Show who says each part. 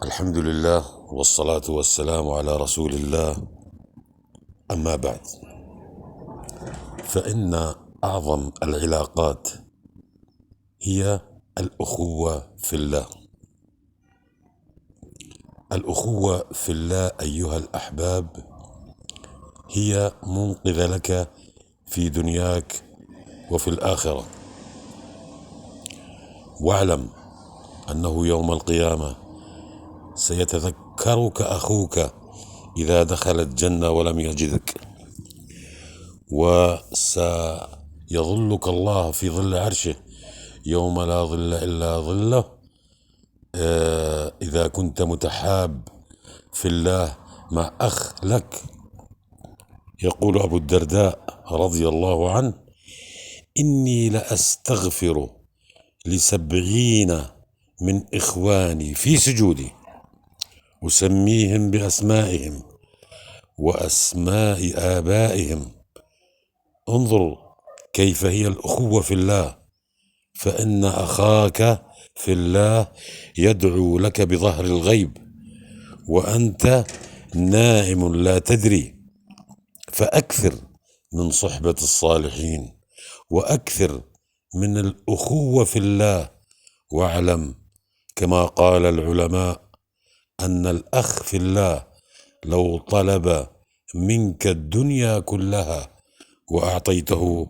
Speaker 1: الحمد لله والصلاة والسلام على رسول الله. أما بعد، فإن أعظم العلاقات هي الأخوة في الله. الأخوة في الله أيها الأحباب هي منقذة لك في دنياك وفي الآخرة. واعلم أنه يوم القيامة سيتذكرك أخوك إذا دخل الجنة ولم يجدك، وسيظلك الله في ظل عرشه يوم لا ظل إلا ظله. إذا كنت متحاب في الله مع أخ لك. يقول أبو الدرداء رضي الله عنه: إني لأستغفر ل70 من إخواني في سجودي، أسميهم بأسمائهم وأسماء آبائهم. انظر كيف هي الأخوة في الله، فإن أخاك في الله يدعو لك بظهر الغيب وأنت نائم لا تدري. فأكثر من صحبة الصالحين، وأكثر من الأخوة في الله. واعلم كما قال العلماء أن الأخ في الله لو طلب منك الدنيا كلها وأعطيته